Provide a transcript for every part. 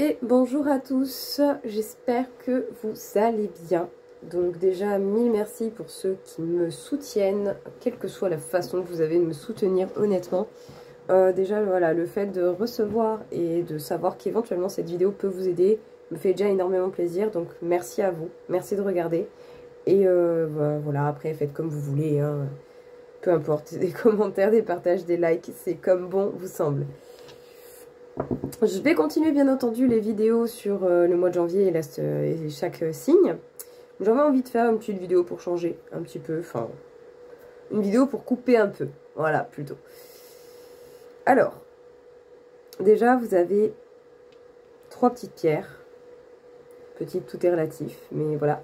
Et bonjour à tous, j'espère que vous allez bien. Donc déjà, mille merci pour ceux qui me soutiennent, quelle que soit la façon que vous avez de me soutenir honnêtement. Déjà, voilà, le fait de recevoir et de savoir qu'éventuellement cette vidéo peut vous aider me fait déjà énormément plaisir. Donc merci à vous, merci de regarder. Et voilà, après faites comme vous voulez, hein. Peu importe, des commentaires, des partages, des likes, c'est comme bon vous semble. Je vais continuer bien entendu les vidéos sur le mois de janvier et chaque signe. J'avais envie de faire une petite vidéo pour changer un petit peu, enfin une vidéo pour couper un peu, voilà plutôt. Alors, déjà vous avez 3 petites pierres. Petite, tout est relatif, mais voilà.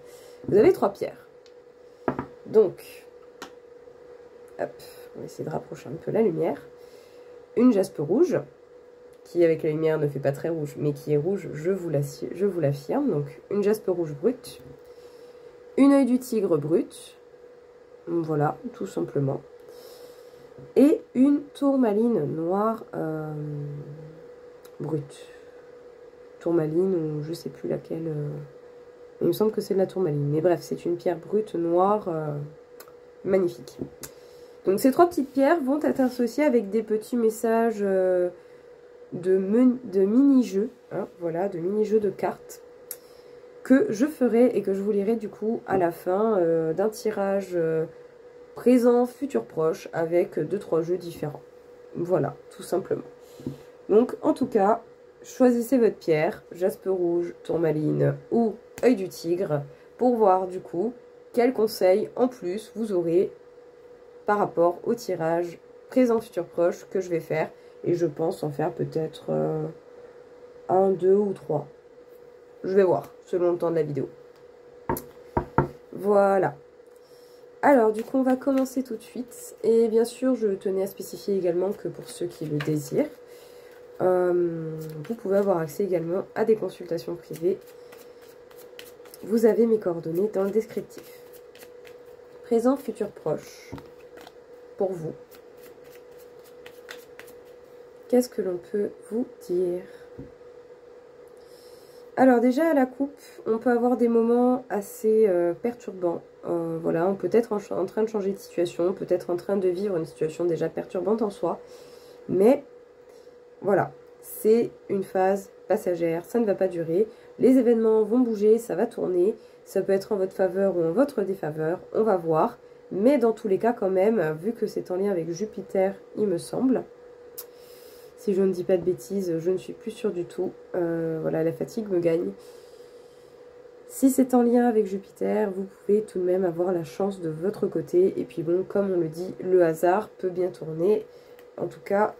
Vous avez 3 pierres. Donc, hop, on va essayer de rapprocher un peu la lumière. Une jaspe rouge, qui avec la lumière ne fait pas très rouge, mais qui est rouge, je vous l'affirme. Donc une jaspe rouge brute, une œil du tigre brute, voilà, tout simplement. Et une tourmaline noire brute. Tourmaline, ou je sais plus laquelle. Il me semble que c'est de la tourmaline. Mais bref, c'est une pierre brute noire magnifique. Donc ces 3 petites pierres vont être associées avec des petits messages de mini-jeux, hein, voilà, de mini-jeux de cartes que je ferai et que je vous lirai du coup à la fin d'un tirage présent, futur, proche avec 2-3 jeux différents. Voilà, tout simplement. Donc en tout cas, choisissez votre pierre, jaspe rouge, tourmaline ou œil du tigre pour voir du coup quels conseils en plus vous aurez par rapport au tirage présent, futur, proche que je vais faire. Et je pense en faire peut-être 1, 2 ou 3. Je vais voir, selon le temps de la vidéo. Voilà. Alors, du coup, on va commencer tout de suite. Et bien sûr, je tenais à spécifier également que pour ceux qui le désirent, vous pouvez avoir accès également à des consultations privées. Vous avez mes coordonnées dans le descriptif. Présent, futur, proche. Pour vous. Qu'est-ce que l'on peut vous dire? Alors déjà à la coupe, on peut avoir des moments assez perturbants. Voilà, on peut être en train de changer de situation, peut-être en train de vivre une situation déjà perturbante en soi. Mais voilà, c'est une phase passagère, ça ne va pas durer. Les événements vont bouger, ça va tourner. Ça peut être en votre faveur ou en votre défaveur, on va voir. Mais dans tous les cas quand même, vu que c'est en lien avec Jupiter, il me semble... Si je ne dis pas de bêtises, je ne suis plus sûre du tout. Voilà, la fatigue me gagne. Si c'est en lien avec Jupiter, vous pouvez tout de même avoir la chance de votre côté. Et puis bon, comme on le dit, le hasard peut bien tourner. En tout cas,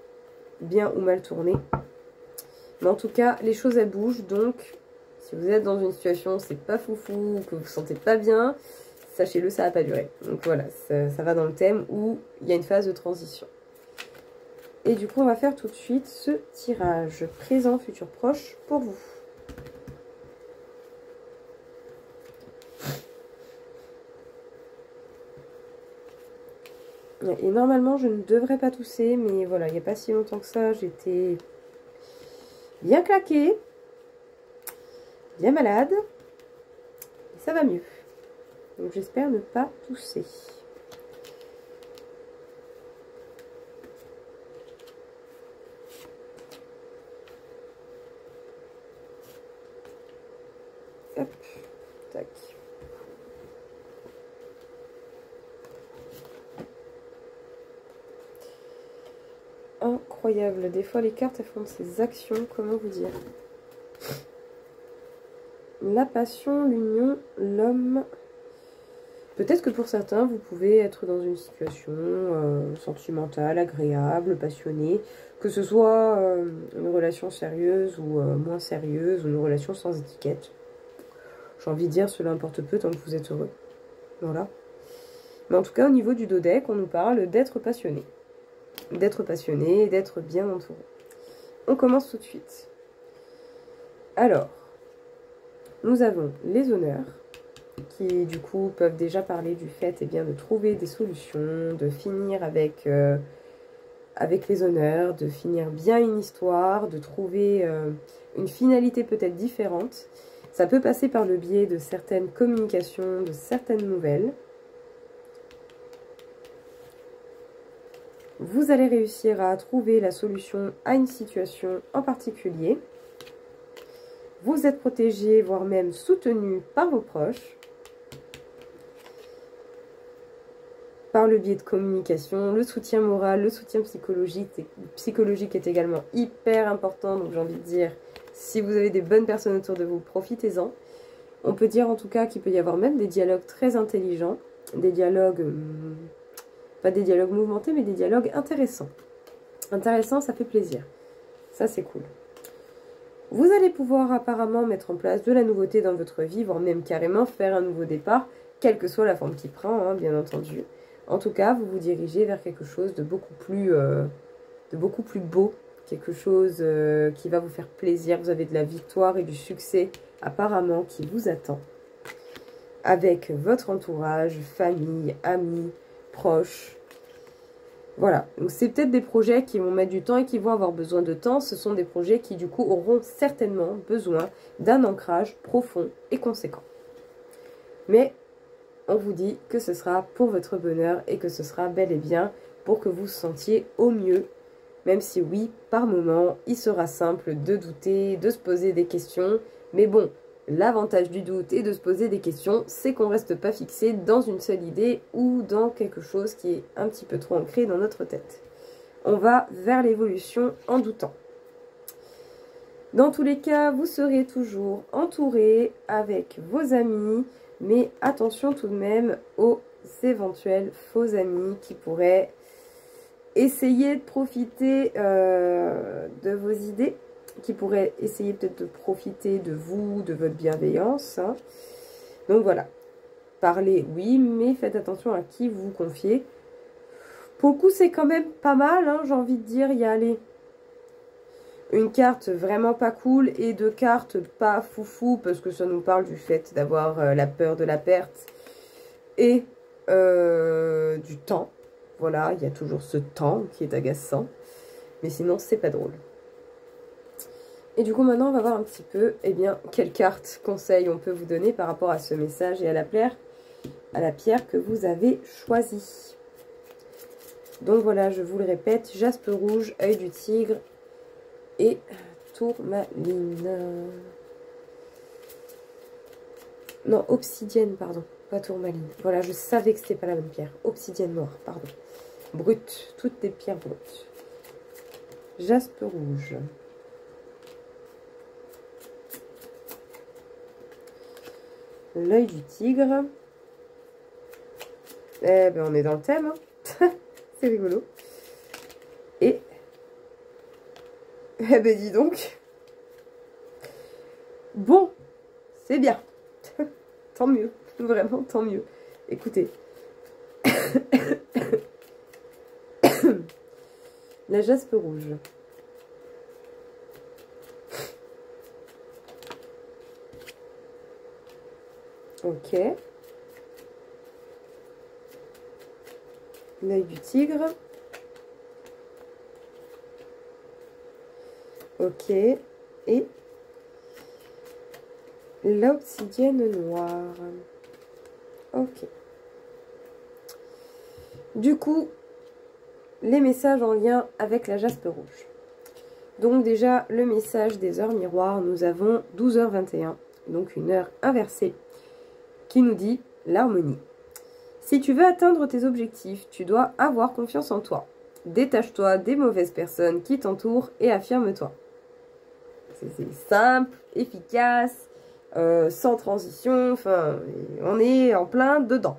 bien ou mal tourner. Mais en tout cas, les choses elles bougent. Donc, si vous êtes dans une situation où c'est pas foufou, ou que vous vous sentez pas bien, sachez-le, ça va pas durer. Donc voilà, ça va dans le thème où il y a une phase de transition. Et du coup, on va faire tout de suite ce tirage présent, futur, proche pour vous. Et normalement, je ne devrais pas tousser, mais voilà, il n'y a pas si longtemps que ça, j'étais bien claquée, bien malade, et ça va mieux. Donc j'espère ne pas tousser. Hop, tac. Incroyable, des fois les cartes elles font ces actions, comment vous dire. La passion, l'union, l'homme. Peut-être que pour certains, vous pouvez être dans une situation sentimentale, agréable, passionnée, que ce soit une relation sérieuse ou moins sérieuse, ou une relation sans étiquette. J'ai envie de dire, cela importe peu tant que vous êtes heureux. Voilà. Mais en tout cas, au niveau du dos deck, on nous parle d'être passionné. D'être passionné, d'être bien entouré. On commence tout de suite. Alors, nous avons les honneurs, qui du coup peuvent déjà parler du fait de trouver des solutions, de finir avec avec les honneurs, de finir bien une histoire, de trouver une finalité peut-être différente. Ça peut passer par le biais de certaines communications, de certaines nouvelles. Vous allez réussir à trouver la solution à une situation en particulier. Vous êtes protégé, voire même soutenu par vos proches. Par le biais de communication, le soutien moral, le soutien psychologique est également hyper important. Donc j'ai envie de dire, si vous avez des bonnes personnes autour de vous, profitez-en. On peut dire en tout cas qu'il peut y avoir même des dialogues très intelligents, des dialogues, pas des dialogues mouvementés, mais des dialogues intéressants. Intéressant, ça fait plaisir. Ça, c'est cool. Vous allez pouvoir apparemment mettre en place de la nouveauté dans votre vie, voire même carrément faire un nouveau départ, quelle que soit la forme qu'il prend, hein, bien entendu. En tout cas, vous vous dirigez vers quelque chose de beaucoup plus beau, quelque chose qui va vous faire plaisir. Vous avez de la victoire et du succès apparemment qui vous attend. Avec votre entourage, famille, amis, proches. Voilà, donc c'est peut-être des projets qui vont mettre du temps et qui vont avoir besoin de temps. Ce sont des projets qui du coup auront certainement besoin d'un ancrage profond et conséquent. Mais on vous dit que ce sera pour votre bonheur et que ce sera bel et bien pour que vous vous sentiez au mieux. Même si oui, par moment, il sera simple de douter, de se poser des questions. Mais bon, l'avantage du doute et de se poser des questions, c'est qu'on ne reste pas fixé dans une seule idée ou dans quelque chose qui est un petit peu trop ancré dans notre tête. On va vers l'évolution en doutant. Dans tous les cas, vous serez toujours entouré avec vos amis, mais attention tout de même aux éventuels faux amis qui pourraient essayer de profiter de vos idées, qui pourraient essayer peut-être de profiter de vous, de votre bienveillance. Hein. Donc voilà, parlez, oui, mais faites attention à qui vous confiez. Pour le coup, c'est quand même pas mal, hein, j'ai envie de dire, y aller. Une carte vraiment pas cool et deux cartes pas foufou parce que ça nous parle du fait d'avoir la peur de la perte et du temps. Voilà, il y a toujours ce temps qui est agaçant, mais sinon c'est pas drôle. Et du coup maintenant on va voir un petit peu, eh bien, quelle carte conseil on peut vous donner par rapport à ce message et à la pierre que vous avez choisie. Donc voilà, je vous le répète, jaspe rouge, œil du tigre et tourmaline. Non, obsidienne, pardon, pas tourmaline. Voilà, je savais que c'était pas la bonne pierre. Obsidienne noire, pardon. Brute, toutes des pierres brutes. Jaspe rouge. L'œil du tigre. Eh ben, on est dans le thème, hein. C'est rigolo. Et eh ben dis donc. Bon, c'est bien. Tant mieux. Vraiment, tant mieux. Écoutez. La jaspe rouge. Ok. L'œil du tigre. Ok. Et l'obsidienne noire. Ok. Du coup, les messages en lien avec la jaspe rouge. Donc déjà, le message des heures miroirs, nous avons 12h21, donc une heure inversée, qui nous dit l'harmonie. Si tu veux atteindre tes objectifs, tu dois avoir confiance en toi. Détache-toi des mauvaises personnes qui t'entourent et affirme-toi. C'est simple, efficace, sans transition, enfin, on est en plein dedans.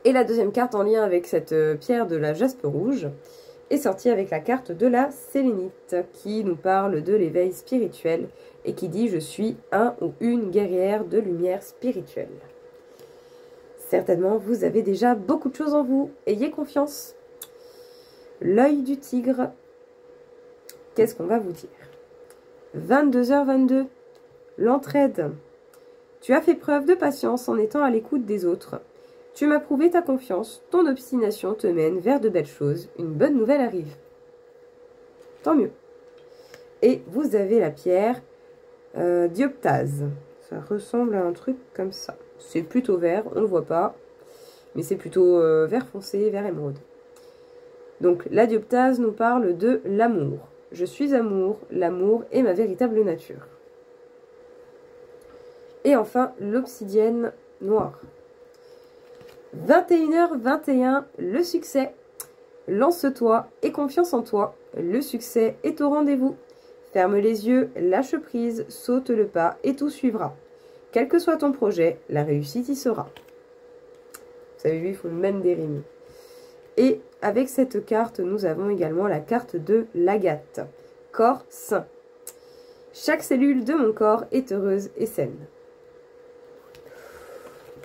Et la deuxième carte en lien avec cette pierre de la jaspe rouge est sortie avec la carte de la sélénite qui nous parle de l'éveil spirituel et qui dit « Je suis un ou une guerrière de lumière spirituelle ». Certainement, vous avez déjà beaucoup de choses en vous. Ayez confiance. L'œil du tigre. Qu'est-ce qu'on va vous dire? 22h22. L'entraide. Tu as fait preuve de patience en étant à l'écoute des autres. Tu m'as prouvé ta confiance, ton obstination te mène vers de belles choses, une bonne nouvelle arrive. Tant mieux. Et vous avez la pierre dioptase. Ça ressemble à un truc comme ça. C'est plutôt vert, on ne le voit pas, mais c'est plutôt vert foncé, vert émeraude. Donc la dioptase nous parle de l'amour. Je suis amour, l'amour est ma véritable nature. Et enfin, l'obsidienne noire. 21h21, le succès. Lance-toi et confiance en toi. Le succès est au rendez-vous. Ferme les yeux, lâche prise, saute le pas et tout suivra. Quel que soit ton projet, la réussite y sera. Vous savez, lui, ils font même des rimes. Et avec cette carte, nous avons également la carte de l'agate. Corps sain. Chaque cellule de mon corps est heureuse et saine.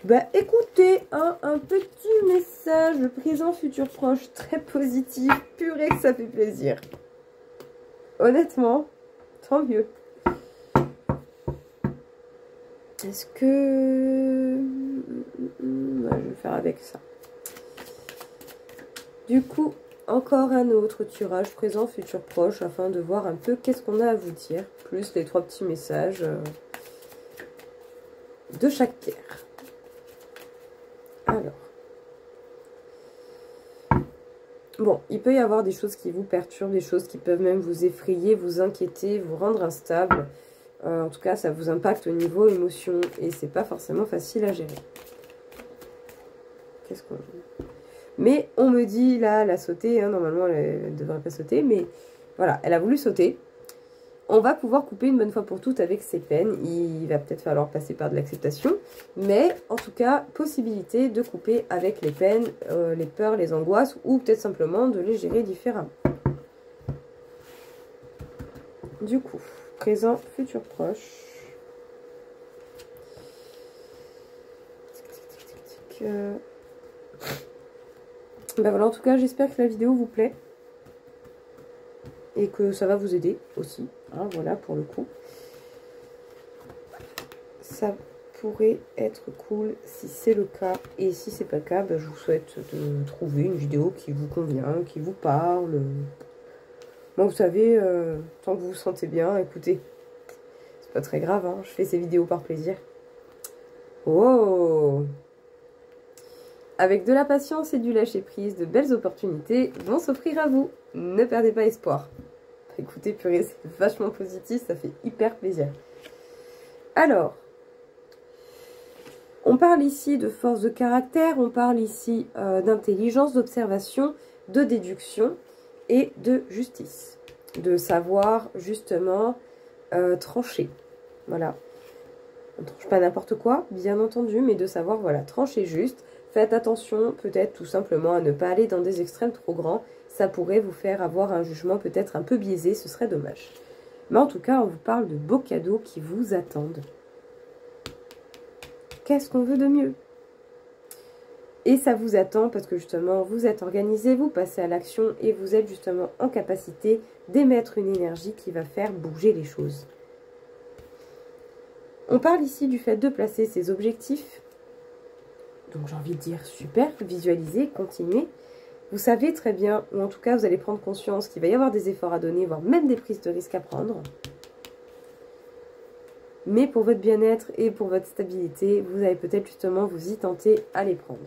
Bah écoutez, un petit message présent, futur, proche, très positif. Purée que ça fait plaisir. Honnêtement, tant mieux. Est-ce que... Ouais, je vais faire avec ça. Du coup, encore un autre tirage présent, futur, proche, afin de voir un peu qu'est-ce qu'on a à vous dire. Plus les 3 petits messages de chaque pierre. Alors. Bon, il peut y avoir des choses qui vous perturbent, des choses qui peuvent même vous effrayer, vous inquiéter, vous rendre instable. En tout cas, ça vous impacte au niveau émotion et c'est pas forcément facile à gérer. Qu'est-ce qu'on dit? Mais on me dit, là, elle a sauté, hein, normalement elle ne devrait pas sauter, mais voilà, elle a voulu sauter. On va pouvoir couper une bonne fois pour toutes avec ses peines. Il va peut-être falloir passer par de l'acceptation, mais en tout cas, possibilité de couper avec les peines, les peurs, les angoisses, ou peut-être simplement de les gérer différemment. Du coup, présent, futur, proche. Ben voilà, en tout cas, j'espère que la vidéo vous plaît. Et que ça va vous aider aussi. Hein, voilà, pour le coup. Ça pourrait être cool si c'est le cas. Et si c'est pas le cas, ben, je vous souhaite de trouver une vidéo qui vous convient, qui vous parle. Moi, vous savez, tant que vous vous sentez bien, écoutez, c'est pas très grave, hein, je fais ces vidéos par plaisir. Oh! Avec de la patience et du lâcher-prise, de belles opportunités vont s'offrir à vous. Ne perdez pas espoir. Écoutez, purée, c'est vachement positif, ça fait hyper plaisir. Alors, on parle ici de force de caractère, on parle ici d'intelligence, d'observation, de déduction et de justice. De savoir, justement, trancher. Voilà. On ne tranche pas n'importe quoi, bien entendu, mais de savoir, voilà, trancher juste. Faites attention, peut-être tout simplement, à ne pas aller dans des extrêmes trop grands. Ça pourrait vous faire avoir un jugement peut-être un peu biaisé, ce serait dommage. Mais en tout cas, on vous parle de beaux cadeaux qui vous attendent. Qu'est-ce qu'on veut de mieux? Et ça vous attend parce que justement, vous êtes organisé, vous passez à l'action et vous êtes justement en capacité d'émettre une énergie qui va faire bouger les choses. On parle ici du fait de placer ses objectifs. Donc j'ai envie de dire super, visualisez, continuez. Vous savez très bien, ou en tout cas vous allez prendre conscience qu'il va y avoir des efforts à donner, voire même des prises de risques à prendre. Mais pour votre bien-être et pour votre stabilité, vous allez peut-être justement vous y tenter à les prendre.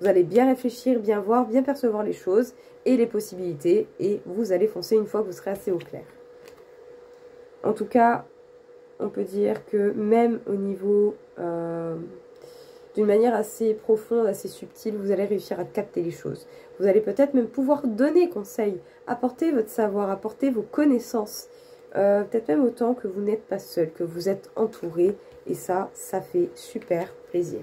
Vous allez bien réfléchir, bien voir, bien percevoir les choses et les possibilités. Et vous allez foncer une fois que vous serez assez au clair. En tout cas, on peut dire que même au niveau... d'une manière assez profonde, assez subtile, vous allez réussir à capter les choses. Vous allez peut-être même pouvoir donner conseil, apporter votre savoir, apporter vos connaissances. Peut-être même autant que vous n'êtes pas seul, que vous êtes entouré. Et ça fait super plaisir.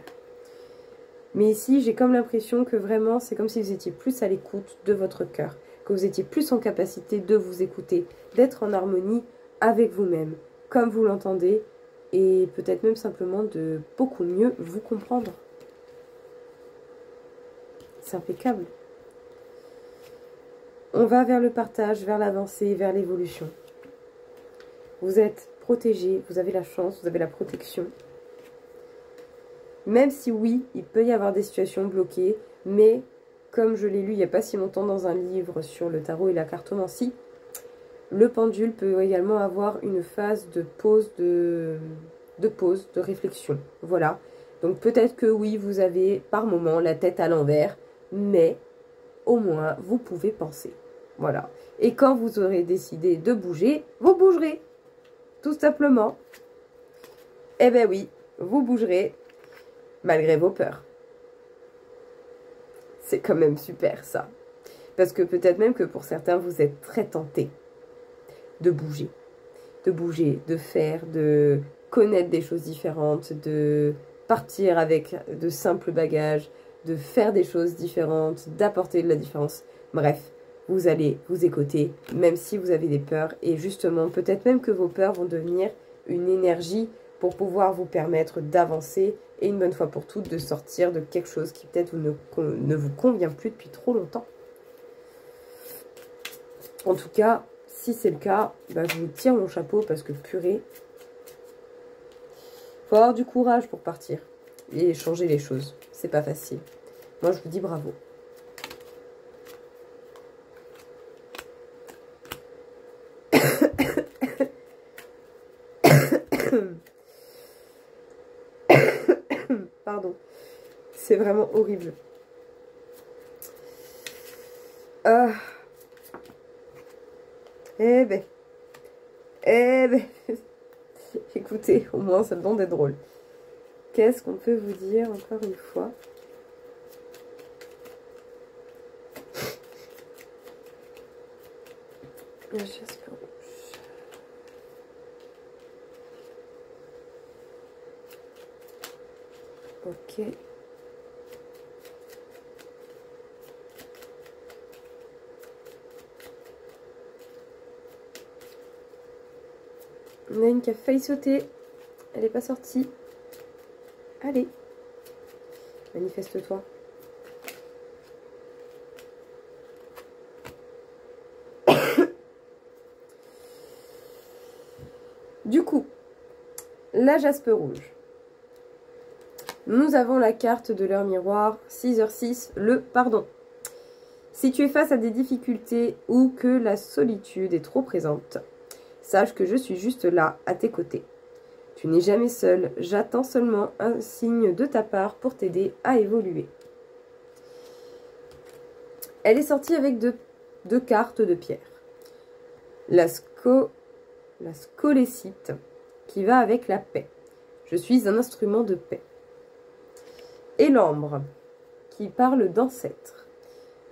Mais ici, j'ai comme l'impression que vraiment, c'est comme si vous étiez plus à l'écoute de votre cœur. Que vous étiez plus en capacité de vous écouter, d'être en harmonie avec vous-même, comme vous l'entendez. Et peut-être même simplement de beaucoup mieux vous comprendre. C'est impeccable. On va vers le partage, vers l'avancée, vers l'évolution. Vous êtes protégé, vous avez la chance, vous avez la protection. Même si oui, il peut y avoir des situations bloquées, mais comme je l'ai lu il n'y a pas si longtemps dans un livre sur le tarot et la cartomancie, le pendule peut également avoir une phase de pause, de réflexion. Voilà. Donc peut-être que oui, vous avez par moment la tête à l'envers, mais au moins vous pouvez penser. Voilà. Et quand vous aurez décidé de bouger, vous bougerez. Tout simplement. Eh ben oui, vous bougerez malgré vos peurs. C'est quand même super ça. Parce que peut-être même que pour certains, vous êtes très tentés de bouger. De bouger, de faire, de connaître des choses différentes, de partir avec de simples bagages, de faire des choses différentes, d'apporter de la différence. Bref, vous allez vous écouter, même si vous avez des peurs. Et justement, peut-être même que vos peurs vont devenir une énergie pour pouvoir vous permettre d'avancer et une bonne fois pour toutes de sortir de quelque chose qui peut-être ne vous convient plus depuis trop longtemps. En tout cas, si c'est le cas, bah, je vous tire mon chapeau parce que purée, faut avoir du courage pour partir et changer les choses. C'est pas facile. Moi, je vous dis bravo. Pardon. C'est vraiment horrible. Eh ben. Écoutez, au moins ça demande d'être drôle. Qu'est-ce qu'on peut vous dire encore une fois? La jaspe rouge. Ok. On a une qui a failli sauter. Elle n'est pas sortie. Allez. Manifeste-toi. Du coup, la jaspe rouge. Nous avons la carte de l'heure miroir, 6h06, le pardon. Si tu es face à des difficultés ou que la solitude est trop présente, sache que je suis juste là, à tes côtés. Tu n'es jamais seul, j'attends seulement un signe de ta part pour t'aider à évoluer. Elle est sortie avec deux cartes de pierre. La scolécite, qui va avec la paix. Je suis un instrument de paix. Et l'ambre, qui parle d'ancêtres.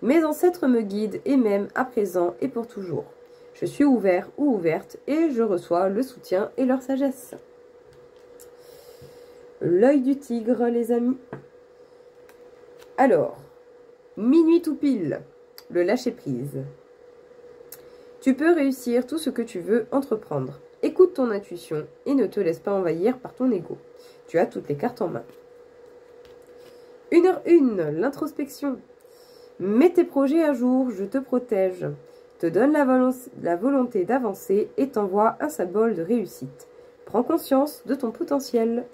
Mes ancêtres me guident et m'aiment à présent et pour toujours. Je suis ouvert ou ouverte et je reçois le soutien et leur sagesse. L'œil du tigre, les amis. Alors, minuit tout pile, le lâcher-prise. Tu peux réussir tout ce que tu veux entreprendre. Écoute ton intuition et ne te laisse pas envahir par ton ego. Tu as toutes les cartes en main. 1h01, l'introspection. Mets tes projets à jour, je te protège. Te donne la volonté d'avancer et t'envoie un symbole de réussite. Prends conscience de ton potentiel.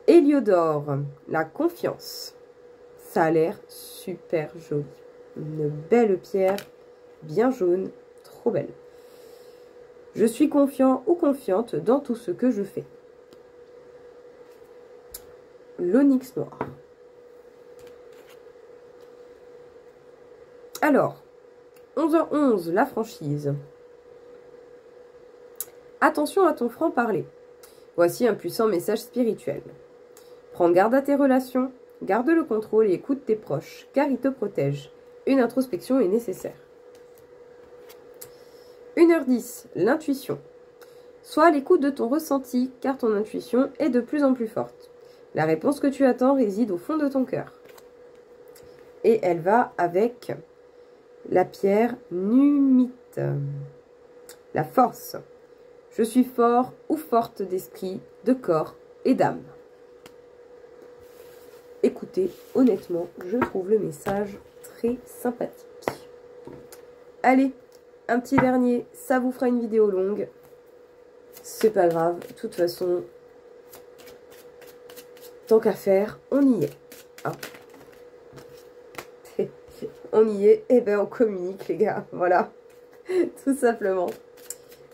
Héliodore, la confiance. Ça a l'air super joli. Une belle pierre, bien jaune, trop belle. Je suis confiant ou confiante dans tout ce que je fais. L'onyx noir. Alors, 11h11, la franchise. Attention à ton franc-parler. Voici un puissant message spirituel. Prends garde à tes relations, garde le contrôle et écoute tes proches, car ils te protègent. Une introspection est nécessaire. 1h10, l'intuition. Sois à l'écoute de ton ressenti, car ton intuition est de plus en plus forte. La réponse que tu attends réside au fond de ton cœur. Et elle va avec la pierre numite. La force. Je suis fort ou forte d'esprit, de corps et d'âme. Écoutez, honnêtement, je trouve le message très sympathique. Allez, un petit dernier, ça vous fera une vidéo longue. C'est pas grave, de toute façon, tant qu'à faire, on y est. Hein. On y est, et ben on communique les gars, voilà, tout simplement.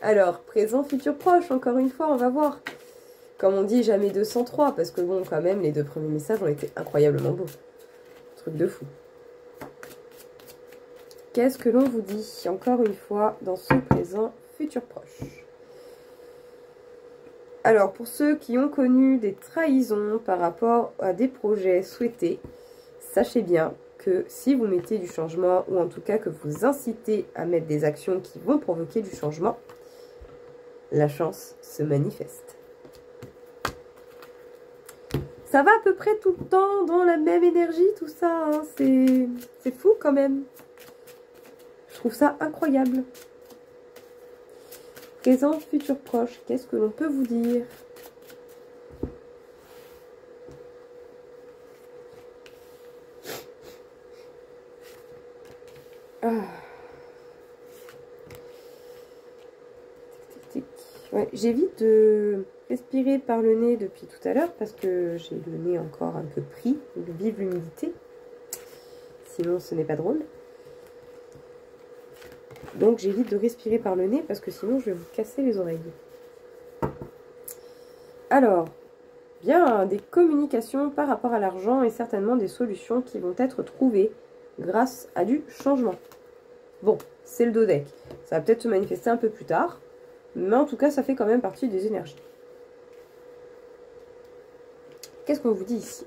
Alors, présent, futur, proche, encore une fois, on va voir. Comme on dit, jamais 203, parce que bon, quand même, les 2 premiers messages ont été incroyablement beaux. Truc de fou. Qu'est-ce que l'on vous dit, encore une fois, dans ce présent, futur, proche? Alors, pour ceux qui ont connu des trahisons par rapport à des projets souhaités, sachez bien que si vous mettez du changement, ou en tout cas que vous incitez à mettre des actions qui vont provoquer du changement, la chance se manifeste. Ça va à peu près tout le temps dans la même énergie, tout ça, hein. C'est fou quand même. Je trouve ça incroyable. Présent, futur, proche, qu'est-ce que l'on peut vous dire? Ouais, j'évite de respirer par le nez depuis tout à l'heure parce que j'ai le nez encore un peu pris, vive l'humidité. Sinon, ce n'est pas drôle. Donc, j'évite de respirer par le nez parce que sinon, je vais vous casser les oreilles. Alors, bien, des communications par rapport à l'argent et certainement des solutions qui vont être trouvées grâce à du changement. Bon, c'est le dos deck. Ça va peut-être se manifester un peu plus tard. Mais en tout cas, ça fait quand même partie des énergies. Qu'est-ce qu'on vous dit ici?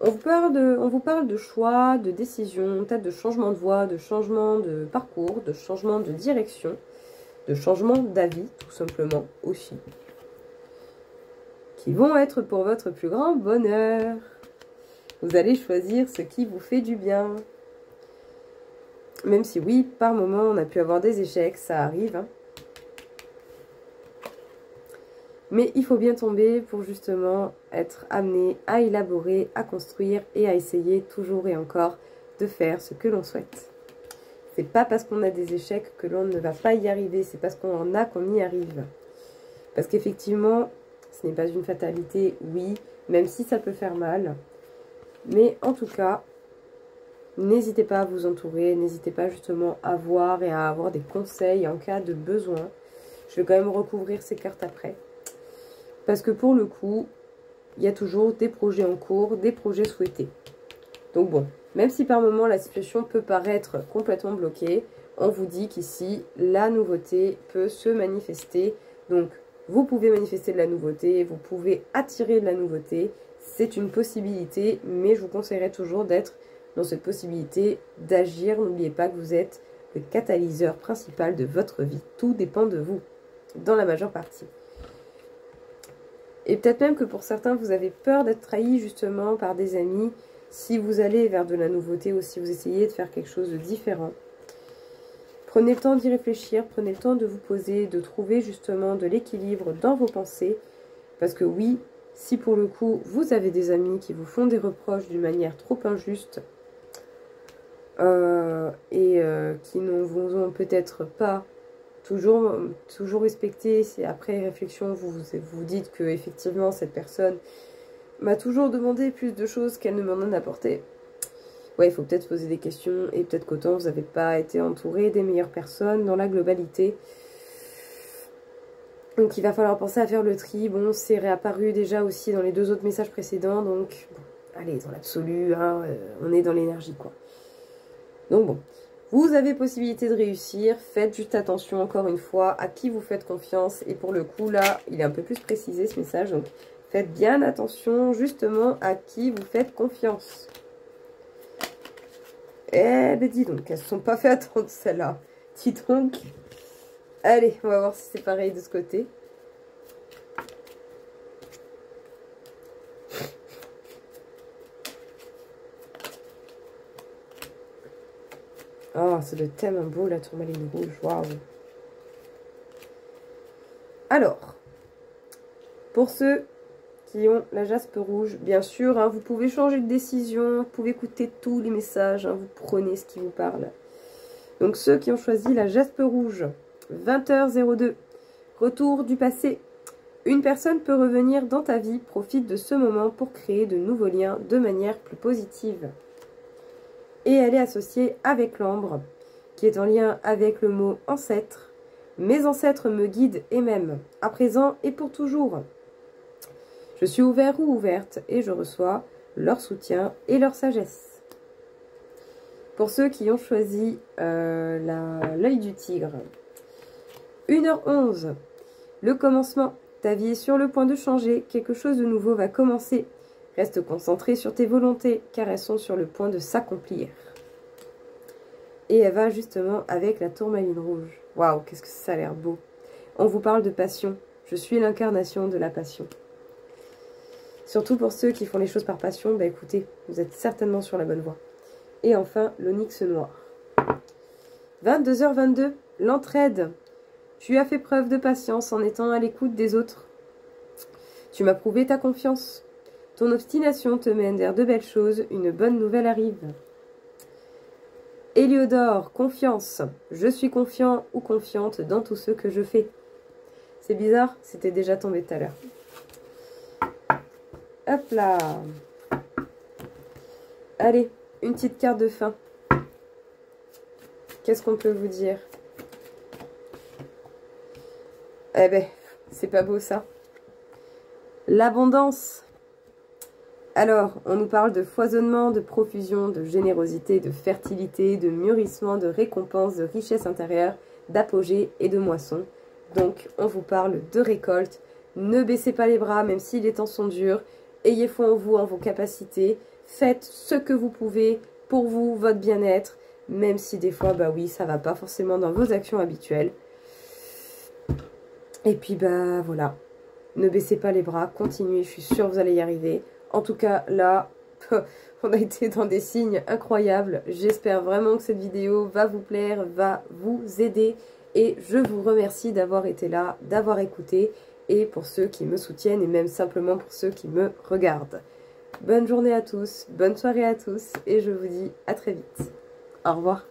On vous parle de choix, de décision, peut-être de changement de voie, de changement de parcours, de changement de direction, de changement d'avis, tout simplement, aussi. Qui vont être pour votre plus grand bonheur. Vous allez choisir ce qui vous fait du bien. Même si oui, par moment, on a pu avoir des échecs, ça arrive, hein. Mais il faut bien tomber pour justement être amené à élaborer, à construire et à essayer toujours et encore de faire ce que l'on souhaite. C'est pas parce qu'on a des échecs que l'on ne va pas y arriver, c'est parce qu'on en a qu'on y arrive. Parce qu'effectivement, ce n'est pas une fatalité, oui, même si ça peut faire mal. Mais en tout cas, n'hésitez pas à vous entourer, n'hésitez pas justement à voir et à avoir des conseils en cas de besoin. Je vais quand même recouvrir ces cartes après. Parce que pour le coup, il y a toujours des projets en cours, des projets souhaités. Donc bon, même si par moment la situation peut paraître complètement bloquée, on vous dit qu'ici, la nouveauté peut se manifester. Donc, vous pouvez manifester de la nouveauté, vous pouvez attirer de la nouveauté. C'est une possibilité, mais je vous conseillerais toujours d'être dans cette possibilité d'agir. N'oubliez pas que vous êtes le catalyseur principal de votre vie. Tout dépend de vous, dans la majeure partie. Et peut-être même que pour certains, vous avez peur d'être trahi justement par des amis. Si vous allez vers de la nouveauté ou si vous essayez de faire quelque chose de différent. Prenez le temps d'y réfléchir, prenez le temps de vous poser, de trouver justement de l'équilibre dans vos pensées. Parce que oui, si pour le coup, vous avez des amis qui vous font des reproches d'une manière trop injuste qui ne vous ont peut-être pas toujours respecté, si après réflexion vous dites que effectivement cette personne m'a toujours demandé plus de choses qu'elle ne m'en a apporté. Ouais, il faut peut-être poser des questions et peut-être qu'autant vous n'avez pas été entouré des meilleures personnes dans la globalité. Donc il va falloir penser à faire le tri. Bon, c'est réapparu déjà aussi dans les 2 autres messages précédents, donc bon, allez, dans l'absolu, hein, on est dans l'énergie quoi. Donc bon. Vous avez possibilité de réussir, faites juste attention encore une fois à qui vous faites confiance. Et pour le coup là, il est un peu plus précisé ce message, donc faites bien attention justement à qui vous faites confiance. Eh ben dis donc, elles ne se sont pas fait attendre celles-là. Dis donc. Allez, on va voir si c'est pareil de ce côté. Oh, c'est le thème beau, la tourmaline rouge. Waouh. Alors, pour ceux qui ont la jaspe rouge, bien sûr, hein, vous pouvez changer de décision, vous pouvez écouter tous les messages, hein, vous prenez ce qui vous parle. Donc, ceux qui ont choisi la jaspe rouge, 20h02, retour du passé, Une personne peut revenir dans ta vie, profite de ce moment pour créer de nouveaux liens de manière plus positive. Et elle est associée avec l'ambre, qui est en lien avec le mot ancêtre. Mes ancêtres me guident et m'aiment, à présent et pour toujours. Je suis ouvert ou ouverte et je reçois leur soutien et leur sagesse. Pour ceux qui ont choisi l'œil du tigre. 1h11. Le commencement. Ta vie est sur le point de changer. Quelque chose de nouveau va commencer. Reste concentré sur tes volontés, car elles sont sur le point de s'accomplir. Et elle va justement avec la tourmaline rouge. Waouh, qu'est-ce que ça a l'air beau. On vous parle de passion. Je suis l'incarnation de la passion. Surtout pour ceux qui font les choses par passion, bah écoutez, vous êtes certainement sur la bonne voie. Et enfin, l'onyx noir. 22h22, l'entraide. Tu as fait preuve de patience en étant à l'écoute des autres. Tu m'as prouvé ta confiance. Ton obstination te mène vers de belles choses, une bonne nouvelle arrive. Héliodore, confiance. Je suis confiant ou confiante dans tout ce que je fais. C'est bizarre, c'était déjà tombé tout à l'heure. Hop là. Allez, une petite carte de fin. Qu'est-ce qu'on peut vous dire? Eh ben, c'est pas beau ça. L'abondance. Alors, on nous parle de foisonnement, de profusion, de générosité, de fertilité, de mûrissement, de récompense, de richesse intérieure, d'apogée et de moisson. Donc, on vous parle de récolte. Ne baissez pas les bras, même si les temps sont durs. Ayez foi en vous, en vos capacités. Faites ce que vous pouvez pour vous, votre bien-être. Même si des fois, bah oui, ça va pas forcément dans vos actions habituelles. Et puis, bah voilà. Ne baissez pas les bras, continuez, je suis sûre que vous allez y arriver. En tout cas, là, on a été dans des signes incroyables. J'espère vraiment que cette vidéo va vous plaire, va vous aider. Et je vous remercie d'avoir été là, d'avoir écouté. Et pour ceux qui me soutiennent et même simplement pour ceux qui me regardent. Bonne journée à tous, bonne soirée à tous. Et je vous dis à très vite. Au revoir.